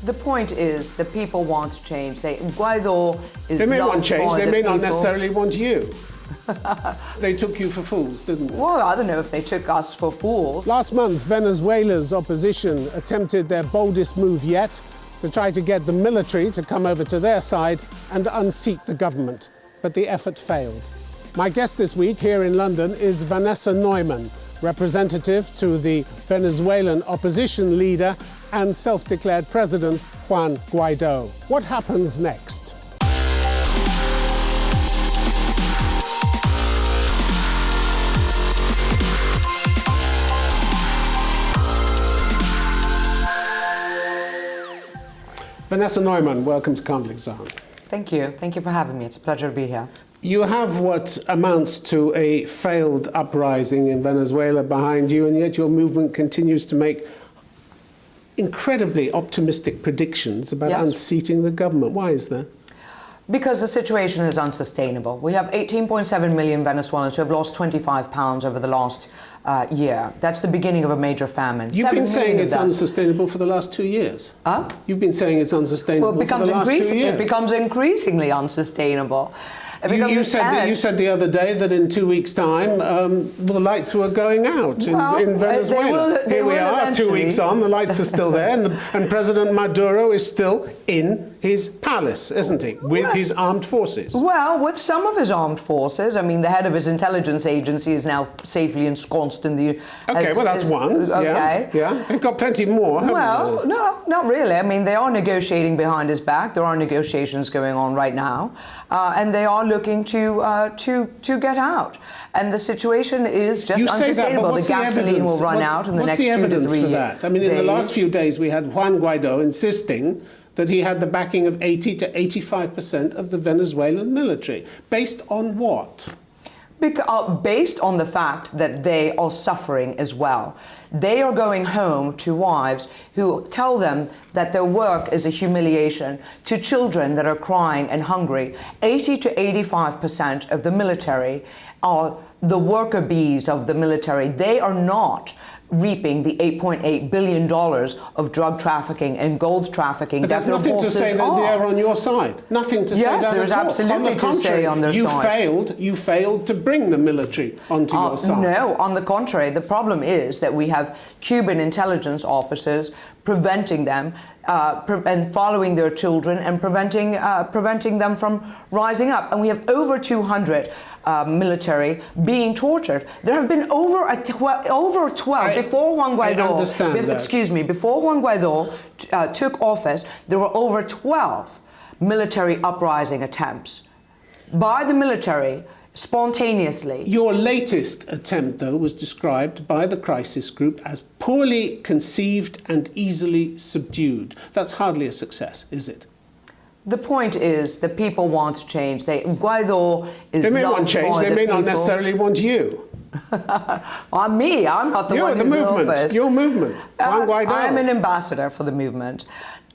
The point is, the people want change. Guaido is. They may want change. They may not people. necessarily want you. They took you for fools, didn't they? Well, I don't know if they took us for fools. Last month, Venezuela's opposition attempted their boldest move yet to try to get the military to come over to their side and unseat the government. But the effort failed. My guest this week here in London is Vanessa Neumann, representative to the Venezuelan opposition leader and self-declared president, Juan Guaido. What happens next? Vanessa Neumann, welcome to Conflict Zone. Thank you. Thank you for having me. It's a pleasure to be here. You have what amounts to a failed uprising in Venezuela behind you, and yet your movement continues to make incredibly optimistic predictions about unseating the government. Why is that? Because the situation is unsustainable. We have 18.7 million Venezuelans who have lost 25 pounds over the last year. That's the beginning of a major famine. You've been saying it's unsustainable for the last 2 years. Huh? You've been saying it's unsustainable for the last 2 years. It becomes increasingly unsustainable. You said the other day that in 2 weeks' time, the lights were going out in Venezuela. Here we are, 2 weeks on, the lights are still there, and President Maduro is still in his palace, isn't he, with his armed forces? Well, with some of his armed forces. I mean, the head of his intelligence agency is now safely ensconced in the... Okay, well, that's one. Okay. Yeah. They've got plenty more, haven't they? No, not really. I mean, they are negotiating behind his back. There are negotiations going on right now, and they are looking to get out. And the situation is just unsustainable. The gasoline will run out in the next 2 to 3 years. What's the evidence for that? I mean, in the last few days, we had Juan Guaido insisting that he had the backing of 80 to 85% of the Venezuelan military. Based on what? Based on the fact that they are suffering as well. They are going home to wives who tell them that their work is a humiliation, to children that are crying and hungry. 80 to 85% of the military are the worker bees of the military. They are not reaping the $8.8 billion of drug trafficking and gold trafficking. But there's nothing to say that they are on your side. Nothing to say that at all. Yes, there's absolutely to say on their side. You failed to bring the military onto your side. No, on the contrary. The problem is that we have Cuban intelligence officers preventing them and following their children and preventing them from rising up. And we have over 200 military being tortured. There have been over 12 before Juan Guaido. Excuse me, before Juan Guaido took office, there were over 12 military uprising attempts by the military. Spontaneously. Your latest attempt, though, was described by the crisis group as poorly conceived and easily subdued. That's hardly a success, is it? The point is, the people want change. Guaido is. They may want change. They may not necessarily want you. I'm not the one who's in office. Your movement. Juan Guaido. I'm an ambassador for the movement.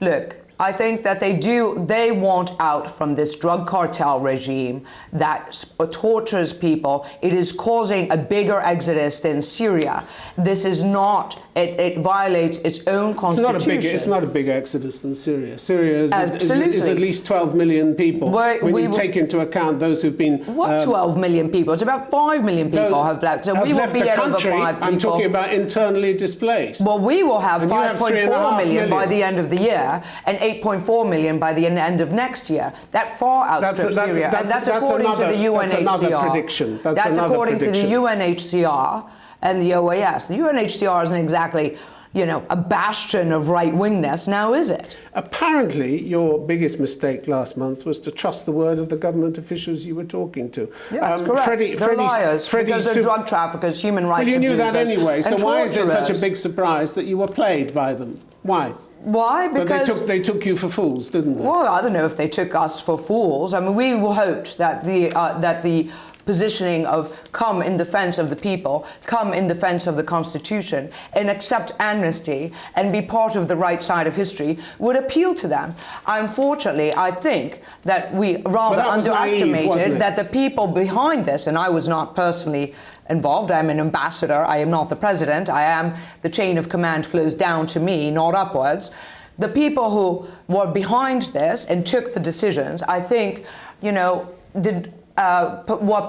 Look, I think that they want out from this drug cartel regime that tortures people. It is causing a bigger exodus than Syria. This is not, it violates its own constitution. It's not a big exodus than Syria. Syria is at least 12 million people. When you take into account those who've been... What 12 million people? It's about 5 million people have left. So we will be at over 5 people. I'm talking about internally displaced. Well, we will have 5.4 million by the end of the year, and 8.4 million by the end of next year. That far outstrips Syria, and that's according to the UNHCR. That's another prediction. That's according to the UNHCR and the OAS. The UNHCR isn't exactly, a bastion of right-wingness, now is it? Apparently, your biggest mistake last month was to trust the word of the government officials you were talking to. Yes, correct. They're liars, because they're drug traffickers, human rights abusers. Well, you knew that anyway, so why is it such a torturers. big surprise that you were played by them? Why? Why? Because but they took you for fools, didn't they? Well, I don't know if they took us for fools. I mean, we hoped that the positioning of come in defense of the people, come in defense of the Constitution, and accept amnesty and be part of the right side of history would appeal to them. Unfortunately, I think that we rather underestimated that the people behind this, and I was not personally involved. I'm an ambassador. I am not the president. The chain of command flows down to me, not upwards. the people who were behind this and took the decisions, I think, were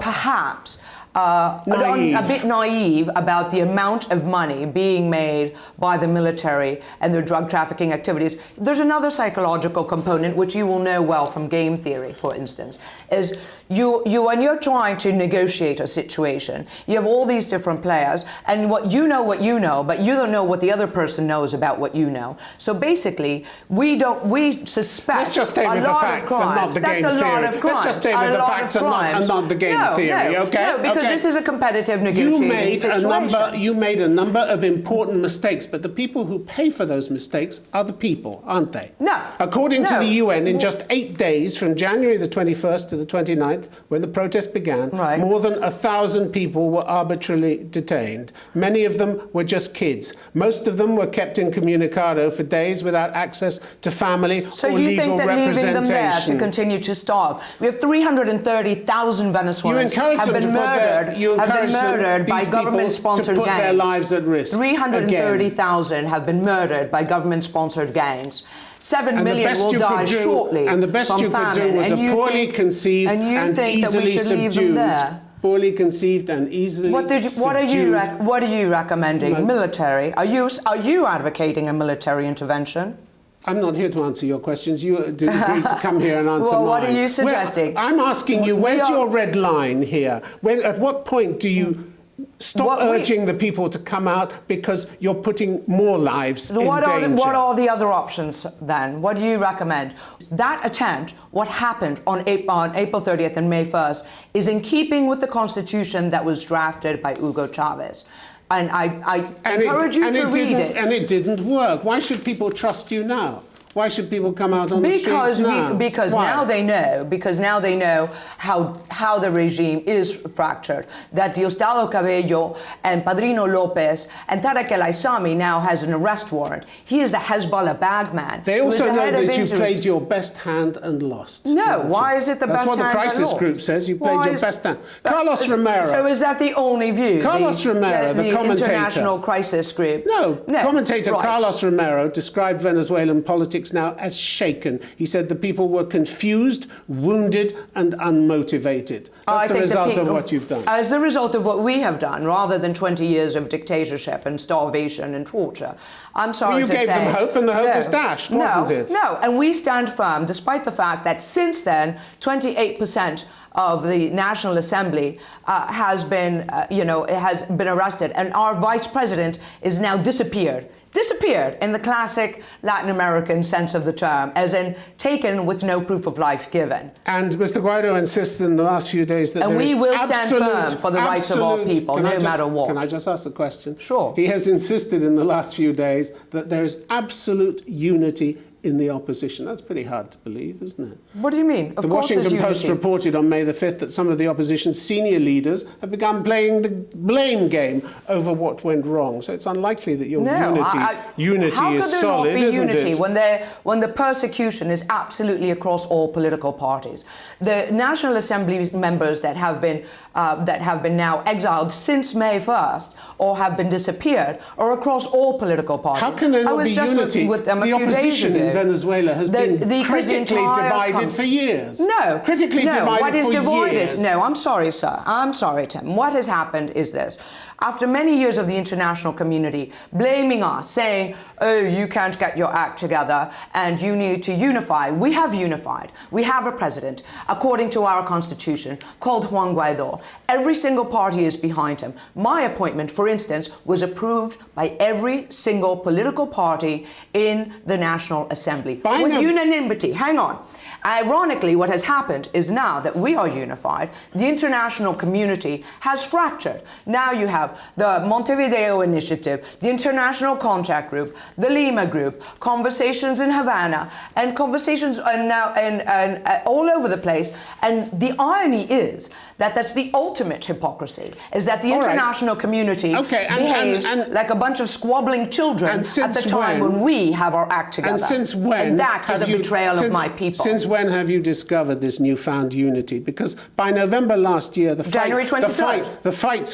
perhaps a bit naive about the amount of money being made by the military and their drug trafficking activities. There's another psychological component, which you will know well from game theory, for instance, is when you're trying to negotiate a situation, you have all these different players, and what you know, but you don't know what the other person knows about what you know. So basically, we suspect Let's just stay with the facts and not the game theory. Let's just stay with the facts and not the game theory, okay? No, because this is a competitive negotiating situation. You made a number of important mistakes, but the people who pay for those mistakes are the people, aren't they? No. According to the UN, in just 8 days, from January the 21st to the 29th, when the protest began, more than 1,000 people were arbitrarily detained. Many of them were just kids. Most of them were kept incommunicado for days without access to family or legal representation. So you think that leaving them there to continue to starve? We have 330,000 Venezuelans have been murdered by government-sponsored gangs. Their lives at risk. 330,000 have been murdered by government-sponsored gangs. 7 million will die shortly. And the best you could do was a poorly conceived and easily subdued. Poorly conceived and easily subdued. What are you recommending? Military? Are you advocating a military intervention? I'm not here to answer your questions. You did agree to come here and answer mine. What are you suggesting? I'm asking you, where's your red line here? At what point do you stop urging the people to come out because you're putting more lives in danger? What are the other options then? What do you recommend? That attempt, what happened on April 30th and May 1st, is in keeping with the constitution that was drafted by Hugo Chavez. And I encourage you to read it. And it didn't work. Why should people trust you now? Why should people come out on the streets now? Because now they know how the regime is fractured. That Diosdado Cabello and Padrino Lopez and Tarek El Aissami now has an arrest warrant. He is the Hezbollah bagman. They also know that you played your best hand and lost. No, why is it the best hand? That's what the crisis group says. You played your best hand. Carlos Romero. So is that the only view? Carlos Romero, the commentator. International crisis group. No, commentator Carlos Romero described Venezuelan politics now as shaken. He said the people were confused, wounded, and unmotivated. That's the result of what you've done. As a result of what we have done, rather than 20 years of dictatorship and starvation and torture. I'm sorry to say. You gave them hope, and the hope was dashed, wasn't it? No, and we stand firm, despite the fact that since then, 28% of the National Assembly has been arrested, and our vice president is now disappeared in the classic Latin American sense of the term, as in taken with no proof of life given. And Mr. Guaido insists in the last few days that we will stand firm for the rights of all people, no matter what. Can I just ask the question? Sure. He has insisted in the last few days that there is absolute unity in the opposition. That's pretty hard to believe, isn't it? What do you mean? The Washington Post reported on May the 5th that some of the opposition's senior leaders have begun playing the blame game over what went wrong. So it's unlikely that your unity is solid, isn't it? When the persecution is absolutely across all political parties. The National Assembly members that have been now exiled since May 1st or have been disappeared are across all political parties. How can there not be unity? With them the opposition in Venezuela has been critically divided for years. No. Critically divided what is for divided? years. No, I'm sorry, sir. I'm sorry, Tim. What has happened is this. After many years of the international community blaming us, saying, oh, you can't get your act together and you need to unify, we have unified. We have a president, according to our constitution, called Juan Guaido. Every single party is behind him. My appointment, for instance, was approved by every single political party in the National Assembly. With unanimity. Hang on. Ironically, what has happened is now that we are unified, the international community has fractured. Now you have the Montevideo Initiative, the International Contact Group, the Lima Group, conversations in Havana, and conversations now all over the place. And the irony is that that's the ultimate hypocrisy, is that the international community behaves like a bunch of squabbling children at the time when we have our act together. And since when? And that is a betrayal of my people. Since when have you discovered this newfound unity? Because by November last year, the fights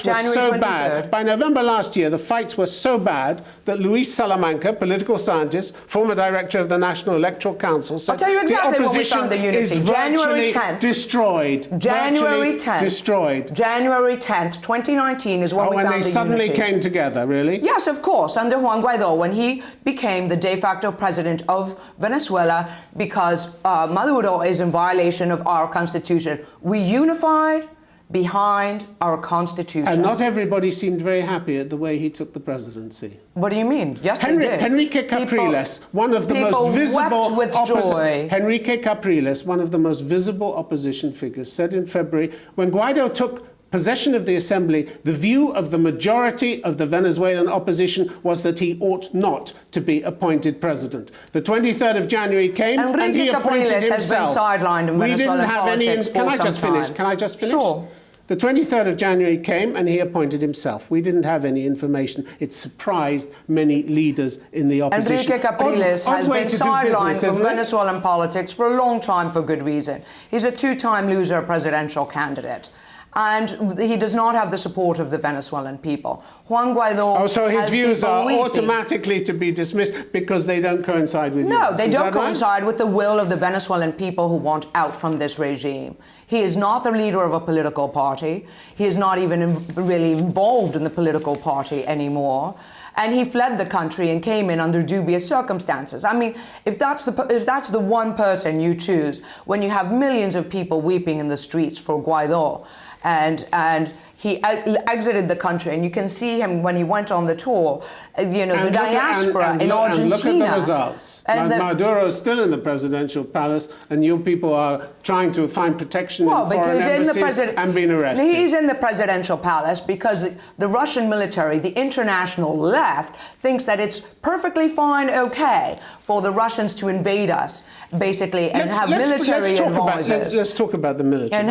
were so bad. By November last year, the fights were so bad that Luis Salamanca, political scientist, former director of the National Electoral Council, said I'll tell you exactly the opposition when we found the unity. is virtually destroyed. January 10th. Destroyed. January 10th, 2019 is when we found the unity. When they suddenly came together, really? Yes, of course, under Juan Guaido, when he became the de facto president of Venezuela, because Maduro is in violation of our constitution. We unified behind our constitution. And not everybody seemed very happy at the way he took the presidency. What do you mean? Yes, they did. Enrique Capriles, one of the most visible Enrique Capriles, one of the most visible opposition figures, said in February, when Guaido took possession of the assembly, the view of the majority of the Venezuelan opposition was that he ought not to be appointed president. The 23rd of January came and he appointed himself. Has been sidelined in Venezuelan politics for some time. Can I just finish? Sure. The 23rd of January came and he appointed himself. We didn't have any information. It surprised many leaders in the opposition. Enrique Capriles has been sidelined from Venezuelan politics for a long time for good reason. He's a two-time loser presidential candidate. And he does not have the support of the Venezuelan people. Juan Guaido. So his views are automatically to be dismissed because they don't coincide with yours. No, they don't coincide with the will of the Venezuelan people who want out from this regime. He is not the leader of a political party. He is not even really involved in the political party anymore. And he fled the country and came in under dubious circumstances. I mean, if that's the one person you choose, when you have millions of people weeping in the streets for Guaido, and he exited the country, and you can see him when he went on the tour, the diaspora in Argentina. And look at the results. Maduro is still in the presidential palace, and you people are trying to find protection in foreign embassies and being arrested. He's in the presidential palace because the Russian military, the international left, thinks that it's perfectly fine, okay, for the Russians to invade us, basically, and have military advisors. Let's talk about the military. And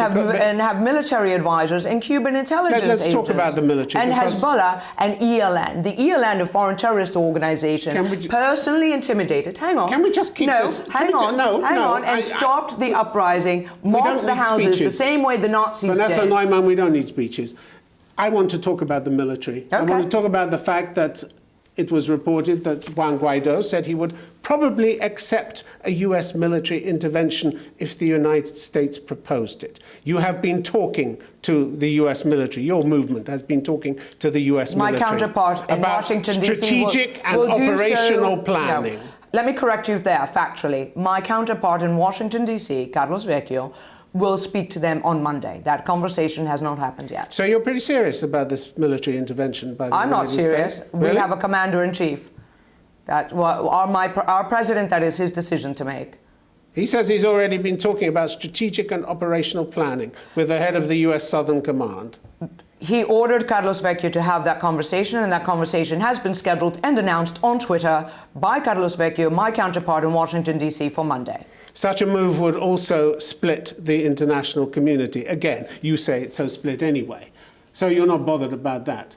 have military advisors and Cuban intelligence agents. Let's talk about the military. And Hezbollah and ELN. The ELN, a foreign terrorist organization, personally intimidated. Hang on. Can we just keep this? Hang on, and stopped the uprising, marched the houses the same way the Nazis did. Vanessa Neumann, we don't need speeches. I want to talk about the military. Okay. I want to talk about the fact that it was reported that Juan Guaido said he would probably accept a US military intervention if the United States proposed it. You have been talking to the US military. Your movement has been talking to the US military. My counterpart in Washington, D.C. strategic and operational planning. No. Let me correct you there, factually. My counterpart in Washington, D.C., Carlos Vecchio, will speak to them on Monday. That conversation has not happened yet. So you're pretty serious about this military intervention by the United States? I'm not serious. Really? We have a commander-in-chief. Our president, that is his decision to make. He says he's already been talking about strategic and operational planning with the head of the U.S. Southern Command. He ordered Carlos Vecchio to have that conversation, and that conversation has been scheduled and announced on Twitter by Carlos Vecchio, my counterpart in Washington, D.C., for Monday. Such a move would also split the international community. Again, you say it's so split anyway. So you're not bothered about that.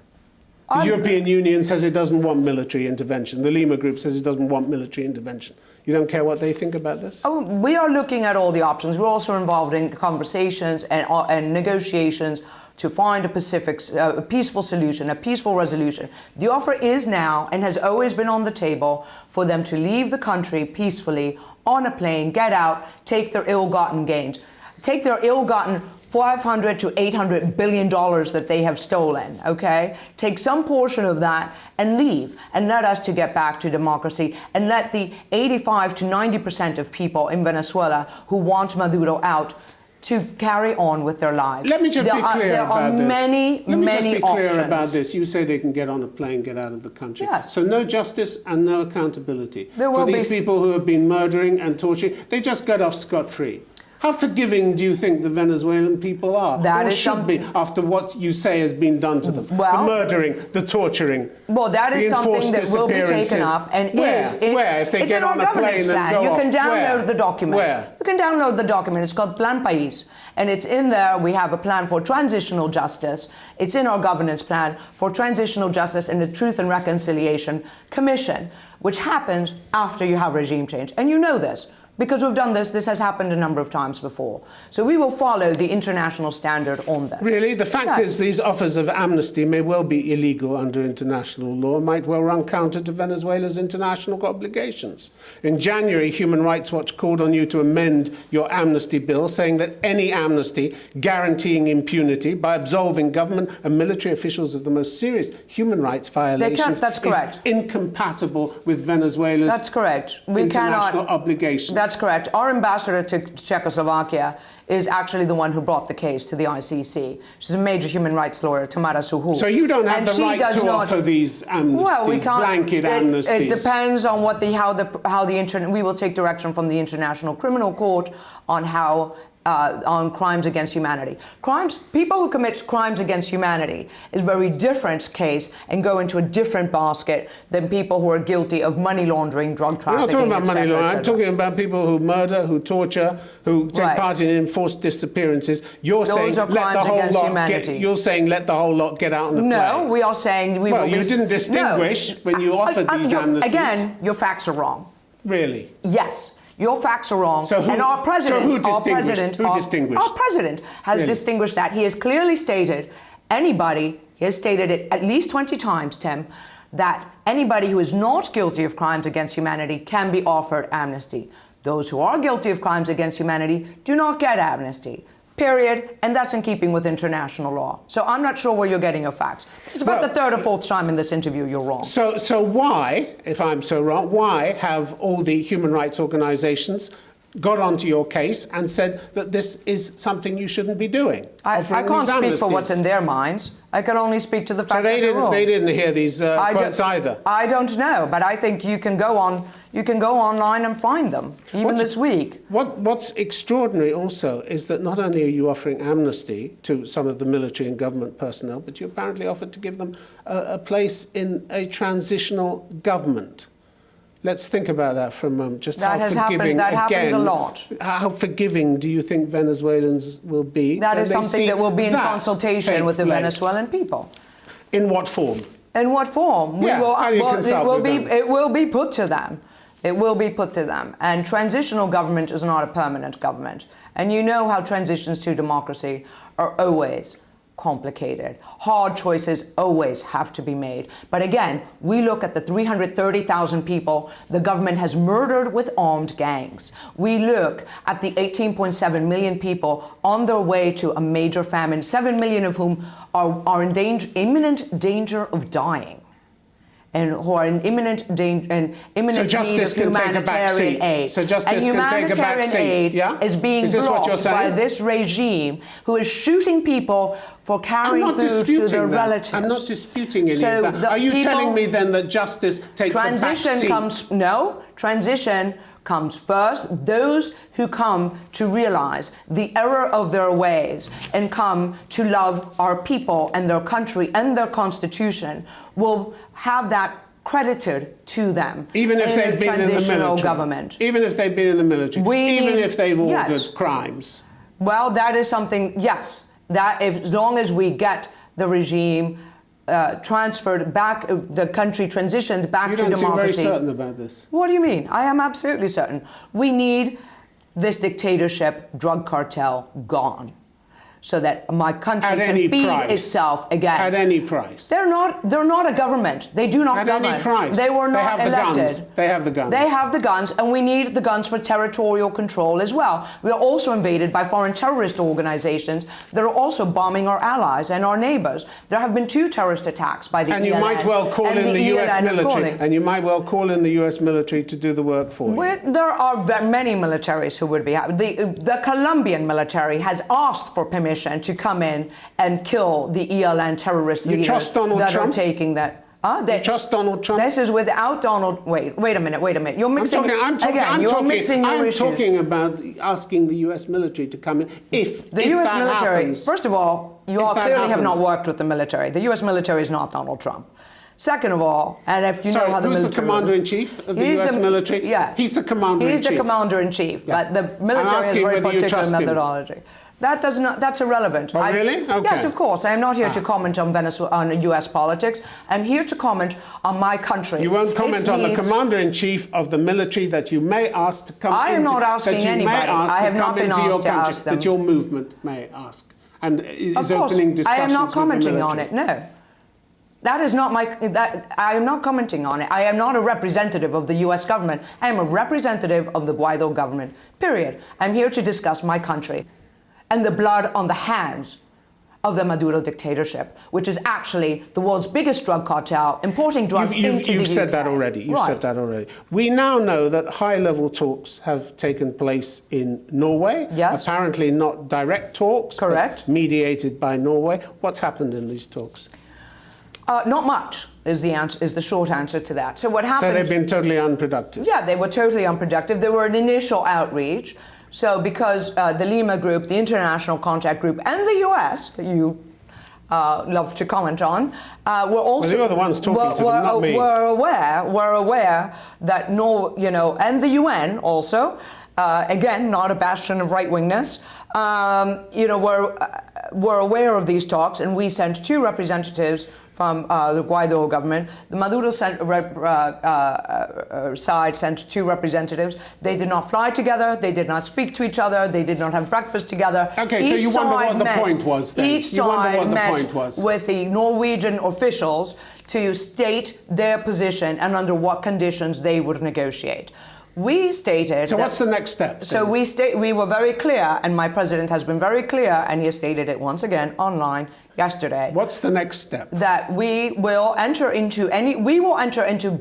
The European Union says it doesn't want military intervention. The Lima Group says it doesn't want military intervention. You don't care what they think about this? We are looking at all the options. We're also involved in conversations and negotiations to find a peaceful solution, a peaceful resolution. The offer is now, and has always been on the table, for them to leave the country peacefully on a plane, get out, take their ill-gotten gains, take their ill-gotten $500 to $800 billion that they have stolen, okay? Take some portion of that and leave, and let us to get back to democracy, and let the 85 to 90% of people in Venezuela who want Maduro out to carry on with their lives. Let me just be clear about this. There are many options. Let me just be clear about this. You say they can get on a plane, get out of the country. Yes. So no justice and no accountability for these people who have been murdering and torturing. They just got off scot-free. How forgiving do you think the Venezuelan people are? That or is should be after what you say has been done to them? Well, the murdering, the torturing. Well, that is something that will be taken up and where? If they get on a plane and go You can off? download the document. Where? You can download the document. It's called Plan País. And it's in there. We have a plan for transitional justice. It's in our governance plan for transitional justice and the Truth and Reconciliation Commission. which happens after you have regime change. And you know this, because we've done this. This has happened a number of times before. So we will follow the international standard on this. Really? The fact is these offers of amnesty may well be illegal under international law, might well run counter to Venezuela's international obligations. In January, Human Rights Watch called on you to amend your amnesty bill, saying that any amnesty guaranteeing impunity by absolving government and military officials of the most serious human rights violations is incompatible with Venezuela's international obligations. That's correct. Our ambassador to Czechoslovakia is actually the one who brought the case to the ICC. She's a major human rights lawyer, Tamara Suhu. So you don't have the right to offer these amnesties, well, we can't, blanket amnesties? It depends on what we will take direction from the International Criminal Court on how on crimes against humanity. People who commit crimes against humanity is a very different case and go into a different basket than people who are guilty of money laundering, drug trafficking, I'm not talking about money laundering. I'm talking about people who murder, who torture, who take part in enforced disappearances. You're saying let the whole lot get out on the play. No, we are saying we will. Well, you didn't distinguish when you offered these amnesties. Again, your facts are wrong. Really? Yes. Your facts are wrong. And our president has distinguished that. He has clearly stated he has stated it at least 20 times, Tim, that anybody who is not guilty of crimes against humanity can be offered amnesty. Those who are guilty of crimes against humanity do not get amnesty. Period. And that's in keeping with international law. So I'm not sure where you're getting your facts. It's about the third or fourth time in this interview you're wrong. So why, if I'm so wrong, why have all the human rights organizations got onto your case and said that this is something you shouldn't be doing? I can't speak for what's in their minds. I can only speak to the fact that they're wrong. They didn't hear these quotes either? I don't know, but I think you can go online and find them, even this week. What's extraordinary also is that not only are you offering amnesty to some of the military and government personnel, but you apparently offered to give them a place in a transitional government. Let's think about that for a moment. Just that how forgiving, happens a lot. How forgiving do you think Venezuelans will be? That is something that will be in consultation with the Venezuelan people. In what form? In what form? It will be put to them. It will be put to them. And transitional government is not a permanent government. And you know how transitions to democracy are always complicated. Hard choices always have to be made. But again, we look at the 330,000 people the government has murdered with armed gangs. We look at the 18.7 million people on their way to a major famine, 7 million of whom are in imminent danger of dying, and who are in imminent need of humanitarian aid. So justice can take a back seat. Is being blocked by this regime who is shooting people for carrying food to their relatives. I'm not disputing any of that. Are you telling me then that justice takes a back seat? Transition comes first. Those who come to realize the error of their ways and come to love our people and their country and their constitution will have that credited to them. Even if they've been in the military. Government. Even if they've been in the military. Even if they've ordered crimes. Well, that is something, yes. That as long as we get the regime transferred back, the country transitioned back to democracy. You don't seem very certain about this. What do you mean? I am absolutely certain. We need this dictatorship, drug cartel gone, so that my country can feed itself again. At any price. They're not a government. They do not govern. At any price. They were not elected. They have the guns. They have the guns, and we need the guns for territorial control as well. We are also invaded by foreign terrorist organizations that are also bombing our allies and our neighbors. There have been 2 terrorist attacks by the ELN. And you might well call in the US military. And you might well call in the US military to do the work for you. There are many militaries who would be happy. The Colombian military has asked for permission to come in and kill the ELN terrorist leaders that are taking that. You trust Donald Trump? This is without Donald. Wait a minute. You're mixing. I'm talking about asking the U.S. military to come in. If the U.S. military, first of all, you all clearly have not worked with the military. The U.S. military is not Donald Trump. Second of all, and if you know how the who's military... the commander-in-chief of the US military? Yeah. He's the commander-in-chief. He's the commander-in-chief, but the military has a very particular methodology. That's irrelevant. Oh, really? Okay. Yes, of course. I am not here to comment on US politics. I'm here to comment on my country. You won't comment on the commander-in-chief of the military that you may ask to come I am not asking anybody. I have not been asked to ask them. That your movement may ask. And is of course, opening discussions I am not commenting with the on it, no. That is not my, I am not commenting on it. I am not a representative of the US government. I am a representative of the Guaido government, period. I'm here to discuss my country and the blood on the hands of the Maduro dictatorship, which is actually the world's biggest drug cartel, importing drugs into the UK. You've said that already. You've said that already. We now know that high-level talks have taken place in Norway. Yes. Apparently not direct talks. Correct. But mediated by Norway. What's happened in these talks? Not much is the short answer to that. So what happened? So they've been totally unproductive. Yeah, they were totally unproductive. There were an initial outreach. So because the Lima Group, the International Contact Group, and the US, that you love to comment on, were also... Well, you're the ones talking to them, not me. Were aware that and the UN also, again, not a bastion of right-wingness, were aware of these talks, and we sent 2 representatives from the Guaido government. The Maduro side sent 2 representatives. They did not fly together. They did not speak to each other. They did not have breakfast together. Okay, so you wonder what the point was then. Each side met with the Norwegian officials to state their position and under what conditions they would negotiate. We stated... So what's the next step? Then? So we were very clear, and my president has been very clear, and he has stated it once again online yesterday. What's the next step? That we will enter into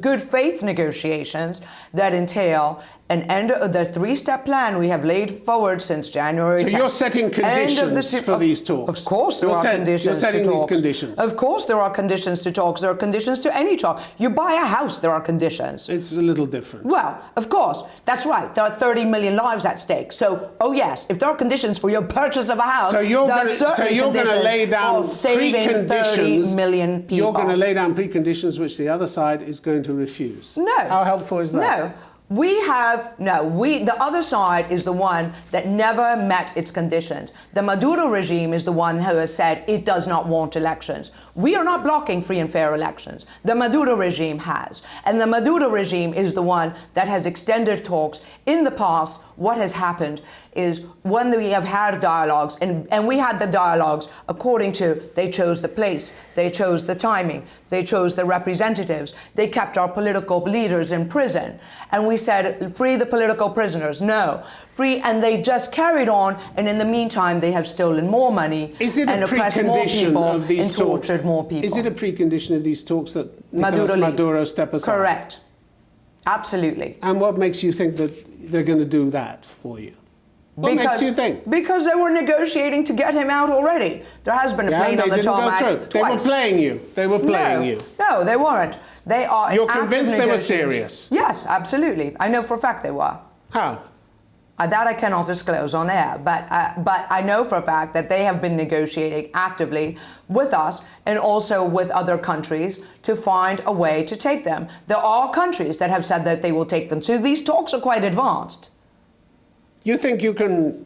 good faith negotiations that entail an end of the 3-step plan we have laid forward since January 10th. So you're setting conditions for these talks? Of course there are conditions You're setting to these talks. Conditions? Of course there are conditions to talks. There are conditions to any talk. You buy a house, there are conditions. It's a little different. Well, of course. That's right. There are 30 million lives at stake. So, oh yes, if there are conditions for your purchase of a house, there are certainly conditions lay down for saving 30 million people. You're going to lay down preconditions which the other side is going to refuse. No. How helpful is that? No. The other side is the one that never met its conditions. The Maduro regime is the one who has said it does not want elections. We are not blocking free and fair elections. The Maduro regime has. And the Maduro regime is the one that has extended talks. In the past, what has happened is when we have had dialogues, and we had the dialogues according to, they chose the place, they chose the timing, they chose the representatives, they kept our political leaders in prison. And we said, free the political prisoners. No, free, and they just carried on, and in the meantime, they have stolen more money and oppressed more people and tortured more people. Is it a precondition of these talks that Nicolas Maduro step aside? Correct. Absolutely. And what makes you think that they're going to do that for you? What makes you think? Because they were negotiating to get him out already. There has been a plane on the tarmac twice. They were playing you. They were playing you. No, they weren't. They are. You're convinced they were serious? Yes, absolutely. I know for a fact they were. How? That I cannot disclose on air, but I know for a fact that they have been negotiating actively with us and also with other countries to find a way to take them. There are countries that have said that they will take them. So these talks are quite advanced. You think you can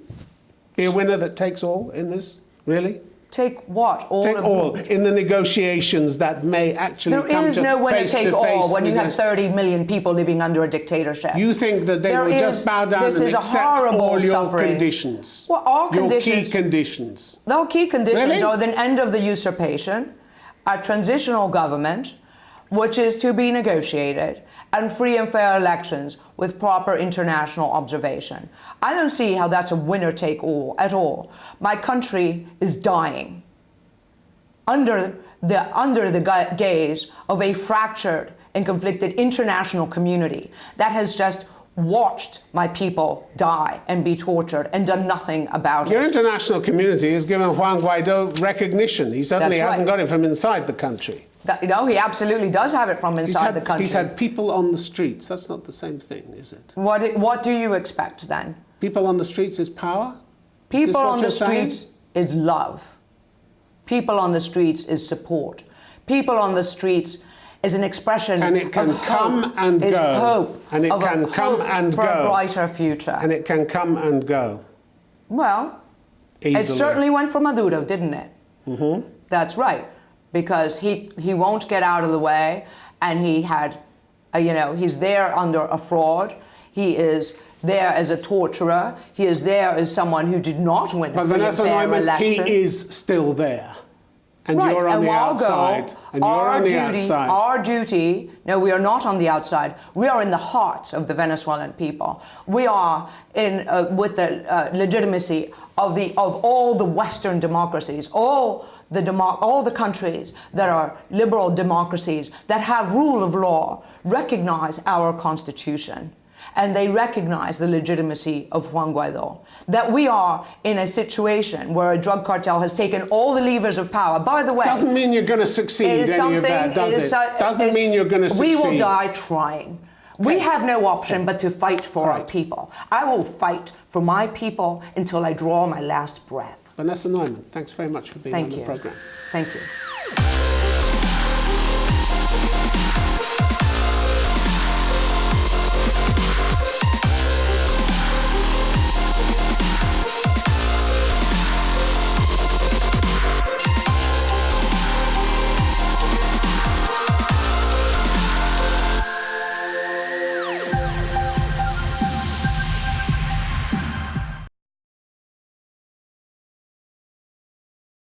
be a winner that takes all in this? Really? Take what? Take all in the negotiations that may actually come to face-to-face. There is no winner take all when you have 30 million people living under a dictatorship. You think that they will just bow down and accept all your conditions? Well, our conditions. Your key conditions. Our key conditions Really? are the end of the usurpation, a transitional government, which is to be negotiated, and free and fair elections with proper international observation. I don't see how that's a winner-take-all at all. My country is dying under the gaze of a fractured and conflicted international community that has just watched my people die and be tortured and done nothing about it. Your international community has given Juan Guaido recognition. He certainly hasn't got it from inside the country. No, he absolutely does have it from inside the country. He's had people on the streets. That's not the same thing, is it? What do you expect then? People on the streets is power? People on the streets is love. People on the streets is support. People on the streets is an expression and it can of come hope, and is go. hope, And it of can a come hope and for go. a brighter future. And it can come and go. Well, Easily. it certainly went for Maduro, didn't it? Mm-hmm. That's right, because he won't get out of the way, and he had, he's there under a fraud. He is there as a torturer. He is there as someone who did not win a free and fair election. He is still there. And right. you're on the outside. And you're on the outside. Our duty, no, we are not on the outside. We are in the heart of the Venezuelan people. We are in with the legitimacy of all the Western democracies, all the countries that are liberal democracies that have rule of law recognize our Constitution. And they recognize the legitimacy of Juan Guaido. That we are in a situation where a drug cartel has taken all the levers of power. By the way, doesn't mean you're going to succeed any of that, does it? Doesn't mean you're going to succeed. We will die trying. Okay. We have no option but to fight for our people. I will fight for my people until I draw my last breath. Vanessa Neumann, thanks very much for being on the program. Thank you.